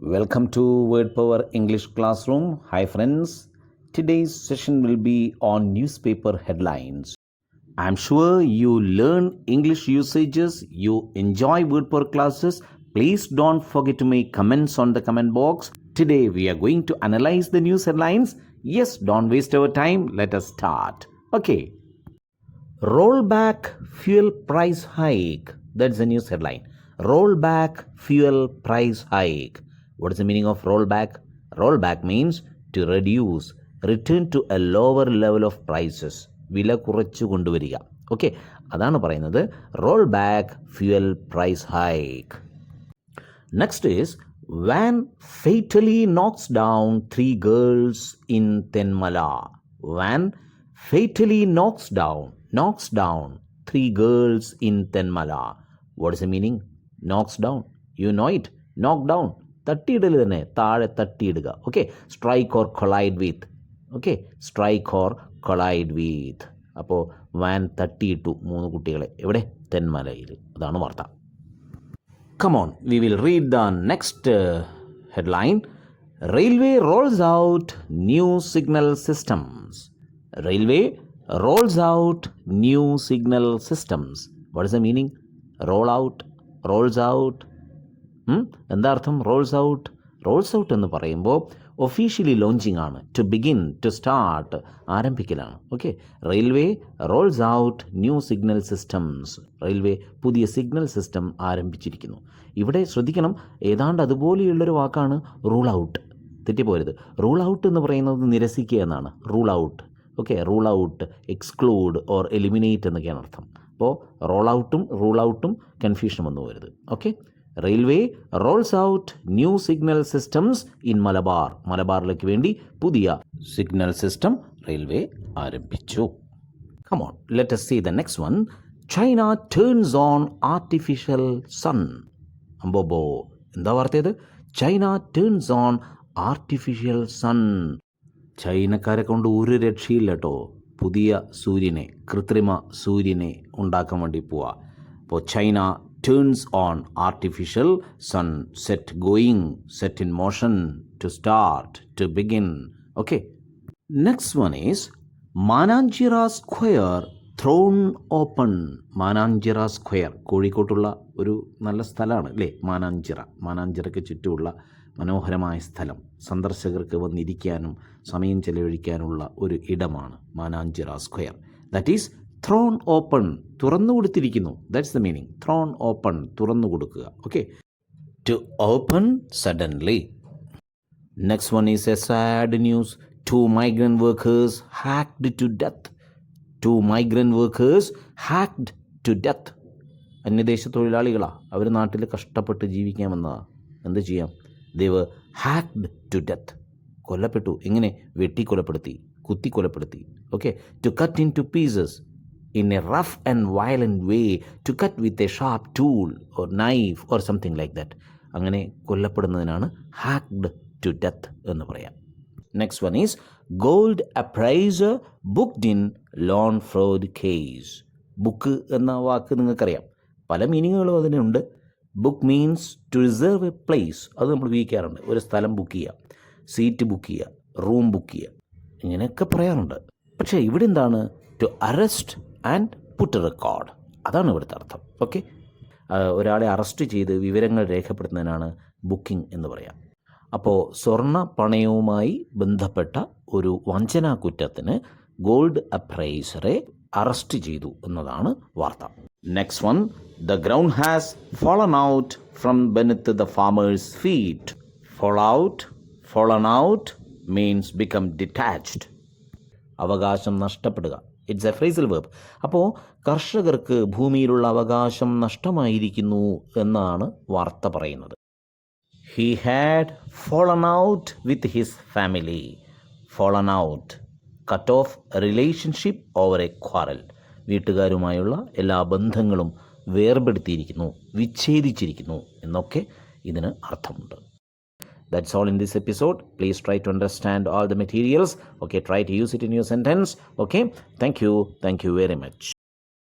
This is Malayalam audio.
Welcome to Word Power English Classroom. Hi friends. Today's session will be on newspaper headlines. I'm sure you learn English usages, you enjoy Word Power classes. Please don't forget to make comments on the comment box. Today we are going to analyze the news headlines. Yes, don't waste our time. Let us start. Okay. Rollback fuel price hike. That's the news headline. Rollback fuel price hike. What is the meaning of rollback? Rollback means to reduce, return to a lower level of prices. വില കുറച്ചു കൊണ്ടുവരിക. ഓക്കെ, അതാണ് പറയുന്നത് roll back fuel price hike. Next is van fatally knocks down 3 girls in Thenmala. Van fatally knocks down 3 girls in Tenmala. What is the meaning? Knocks down. You know it. Knock down. തട്ടിയിടൽ തന്നെ, താഴെ തട്ടിയിടുക. Okay, strike or collide with. Okay, strike or collide with. അപ്പോൾ വാൻ തട്ടിയിട്ടു 3 കുട്ടികളെ. എവിടെ? തെന്മലയിൽ. അതാണ് വാർത്ത. Come on, we will read the next headline. Railway rolls out new signal systems. Railway rolls out new signal systems. What is the meaning? Roll out, rolls out. എന്താ അർത്ഥം? Rolls out. റോൾസ് ഔട്ട് എന്ന് പറയുമ്പോൾ ഒഫീഷ്യലി ലോഞ്ചിങ് ആണ്. ടു ബിഗിൻ, ടു സ്റ്റാർട്ട്, ആരംഭിക്കലാണ്. Okay, railway rolls out new signal systems. Railway പുതിയ സിഗ്നൽ സിസ്റ്റം ആരംഭിച്ചിരിക്കുന്നു. ഇവിടെ ശ്രദ്ധിക്കണം, ഏതാണ്ട് അതുപോലെയുള്ളൊരു വാക്കാണ് റൂൾ ഔട്ട്. തെറ്റിപ്പോരുത്. റൂൾ ഔട്ട് എന്ന് പറയുന്നത് നിരസിക്കുക എന്നാണ്. Rule out. Okay, rule out, exclude or eliminate എന്നൊക്കെയാണ് അർത്ഥം. അപ്പോൾ റോൾ ഔട്ടും റൂൾ ഔട്ടും കൺഫ്യൂഷൻ വന്നു പോരുത്. ഓക്കെ, railway rolls out new signal systems in Malabar. മലബാറിലേക്ക് വേണ്ടി പുതിയ സിഗ്നൽ സിസ്റ്റം റെയിൽവേ ആരംഭിച്ചു. Come on, let us see the next one. China turns on artificial sun. അമ്പോബോ, എന്താ വാർത്തയത്? China turns on artificial sun. ചൈനക്കാരെ കൊണ്ട് ഒരു രക്ഷയില്ല കേട്ടോ. പുതിയ സൂര്യനെ, കൃത്രിമ സൂര്യനെ ഉണ്ടാക്കാൻ വേണ്ടി പോവുക. അപ്പോൾ China turns on artificial sun, set going, set in motion, to start, to begin. Okay, next one is Mananchira square thrown open. Mananchira square കോഴിക്കോട്ടുള്ള ഒരു നല്ല സ്ഥലമാണ് അല്ലേ? മാനാഞ്ചിറയ്ക്ക് ചുറ്റുമുള്ള മനോഹരമായ സ്ഥലം. സന്ദർശകർക്ക് വന്നിരിക്കാനും സമയം ചെലവഴിക്കാനുള്ള ഒരു ഇടമാണ് Mananchira square. That is thrown open, തുറന്നു കൊടുത്തിരിക്കുന്നു. That's the meaning. Thrown open, തുറന്നു കൊടുക്കുക. Okay, to open suddenly. Next one is a sad news. 2 migrant workers hacked to death. 2 migrant workers hacked to death. അന്യദേശ തൊഴിലാളികളാണ്. അവർ നാട്ടിൽ കഷ്ടപ്പെട്ട് ജീവിക്കാൻ വന്നതാണ്. എന്ത് ചെയ്യാം? they were hacked to death. കൊല്ലപ്പെട്ടു. എങ്ങനെ? വെട്ടിക്കൊലപ്പെടുത്തി, കുത്തിക്കൊലപ്പെടുത്തി. Okay, to cut into pieces in a rough and violent way, to cut with a sharp tool or knife or something like that. അങ്ങനെ കൊല്ലപ്പെടുന്നതിനാണ് hacked to death എന്ന് പറയാം. Next one is gold appraiser booked in loan fraud case. Book എന്ന വാക്ക് നിങ്ങൾക്കറിയാം, പല മീനിങ്ങുകളും അതിനുണ്ട്. Book means to reserve a place. അത് നമ്മൾ ഉപയോഗിക്കാറുണ്ട്. ഒരു സ്ഥലം ബുക്ക് ചെയ്യുക, സീറ്റ് ബുക്ക് ചെയ്യുക, റൂം ബുക്ക് ചെയ്യുക, ഇങ്ങനെയൊക്കെ പറയാറുണ്ട്. പക്ഷേ ഇവിടെ എന്താണ്? To arrest and put record. അതാണ് ഇവിടുത്തെ അർത്ഥം. ഓക്കെ, ഒരാളെ അറസ്റ്റ് ചെയ്ത് വിവരങ്ങൾ രേഖപ്പെടുത്തുന്നതിനാണ് ബുക്കിംഗ് എന്ന് പറയാം. അപ്പോൾ സ്വർണ്ണ പണയവുമായി ബന്ധപ്പെട്ട ഒരു വഞ്ചനാ കുറ്റത്തിന് ഗോൾഡ് അപ്രൈസറെ അറസ്റ്റ് ചെയ്തു എന്നതാണ് വാർത്ത. Next one, the ground has fallen out from beneath the farmer's feet. Fallen out means become detached. അവകാശം നഷ്ടപ്പെടുക. It's a phrasal verb. അപ്പോൾ കർഷകർക്ക് ഭൂമിയിലുള്ള അവകാശം നഷ്ടമായിരിക്കുന്നു എന്നാണ് വാർത്ത പറയുന്നത്. He had fallen out with his family. Fallen out, cut off a relationship over a quarrel. വീട്ടുകാരുമായുള്ള എല്ലാ ബന്ധങ്ങളും വേർപെടുത്തിയിരിക്കുന്നു, വിച്ഛേദിച്ചിരിക്കുന്നു എന്നൊക്കെ ഇതിന് അർത്ഥമുണ്ട്. That's all in this episode. Please try to understand all the materials. Okay, try to use it in your sentence. Okay, thank you very much.